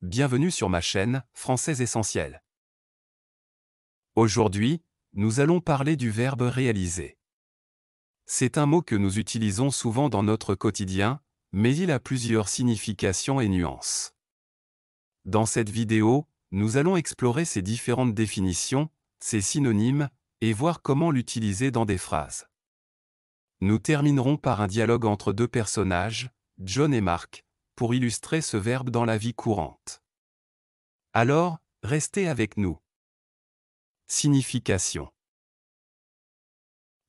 Bienvenue sur ma chaîne, Français Essentiel. Aujourd'hui, nous allons parler du verbe réaliser. C'est un mot que nous utilisons souvent dans notre quotidien, mais il a plusieurs significations et nuances. Dans cette vidéo, nous allons explorer ses différentes définitions, ses synonymes, et voir comment l'utiliser dans des phrases. Nous terminerons par un dialogue entre deux personnages, John et Mark, pour illustrer ce verbe dans la vie courante. Alors, restez avec nous. Signification.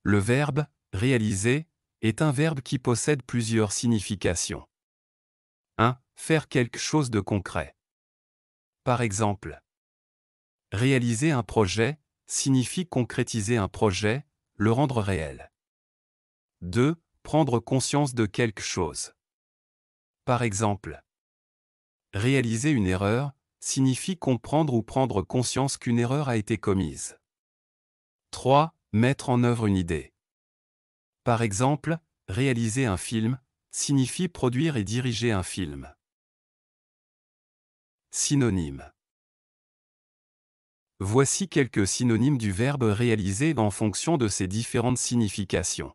Le verbe « réaliser » est un verbe qui possède plusieurs significations. 1. Faire quelque chose de concret. Par exemple, réaliser un projet signifie concrétiser un projet, le rendre réel. 2. Prendre conscience de quelque chose. Par exemple, réaliser une erreur signifie comprendre ou prendre conscience qu'une erreur a été commise. 3. Mettre en œuvre une idée. Par exemple, réaliser un film signifie produire et diriger un film. Synonymes. Voici quelques synonymes du verbe réaliser en fonction de ses différentes significations.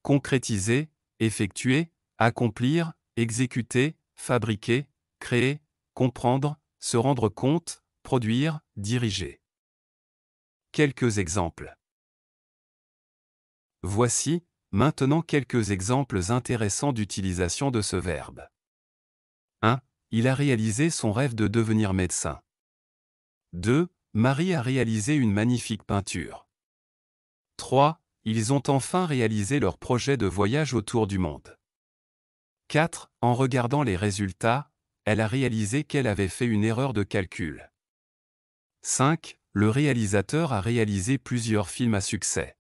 Concrétiser, effectuer, accomplir, exécuter, fabriquer, créer, comprendre, se rendre compte, produire, diriger. Quelques exemples. Voici, maintenant quelques exemples intéressants d'utilisation de ce verbe. 1. Il a réalisé son rêve de devenir médecin. 2. Marie a réalisé une magnifique peinture. 3. Ils ont enfin réalisé leur projet de voyage autour du monde. 4. En regardant les résultats, elle a réalisé qu'elle avait fait une erreur de calcul. 5. Le réalisateur a réalisé plusieurs films à succès.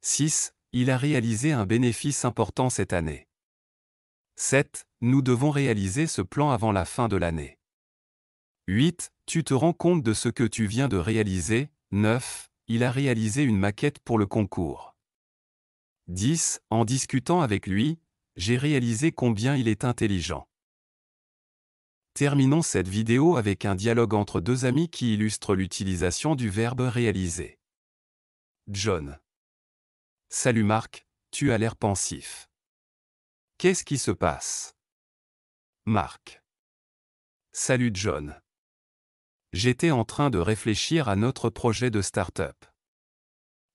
6. Il a réalisé un bénéfice important cette année. 7. Nous devons réaliser ce plan avant la fin de l'année. 8. Tu te rends compte de ce que tu viens de réaliser. 9. Il a réalisé une maquette pour le concours. 10. En discutant avec lui, j'ai réalisé combien il est intelligent. Terminons cette vidéo avec un dialogue entre deux amis qui illustre l'utilisation du verbe réaliser. John. Salut Mark, tu as l'air pensif. Qu'est-ce qui se passe? Mark. Salut John. J'étais en train de réfléchir à notre projet de start-up.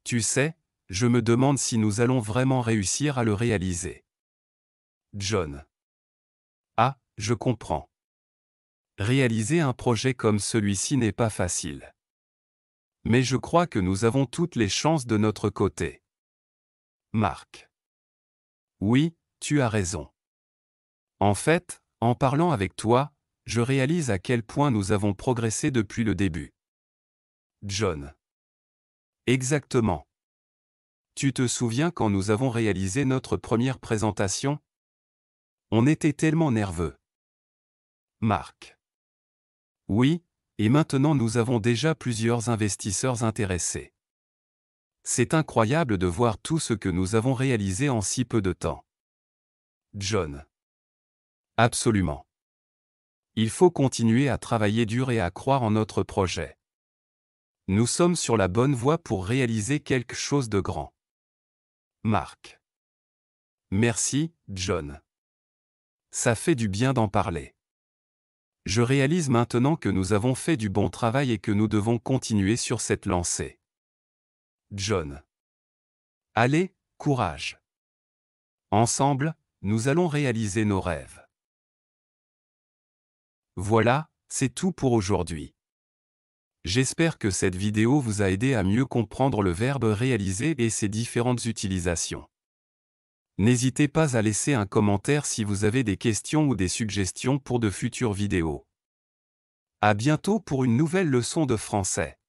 Tu sais, je me demande si nous allons vraiment réussir à le réaliser. John. Ah, je comprends. Réaliser un projet comme celui-ci n'est pas facile. Mais je crois que nous avons toutes les chances de notre côté. Mark. Oui, tu as raison. En fait, en parlant avec toi, je réalise à quel point nous avons progressé depuis le début. John. Exactement. Tu te souviens quand nous avons réalisé notre première présentation? On était tellement nerveux. Mark. Oui, et maintenant nous avons déjà plusieurs investisseurs intéressés. C'est incroyable de voir tout ce que nous avons réalisé en si peu de temps. John. Absolument. Il faut continuer à travailler dur et à croire en notre projet. Nous sommes sur la bonne voie pour réaliser quelque chose de grand. Mark. Merci, John. Ça fait du bien d'en parler. Je réalise maintenant que nous avons fait du bon travail et que nous devons continuer sur cette lancée. John. Allez, courage. Ensemble, nous allons réaliser nos rêves. Voilà, c'est tout pour aujourd'hui. J'espère que cette vidéo vous a aidé à mieux comprendre le verbe réaliser et ses différentes utilisations. N'hésitez pas à laisser un commentaire si vous avez des questions ou des suggestions pour de futures vidéos. À bientôt pour une nouvelle leçon de français.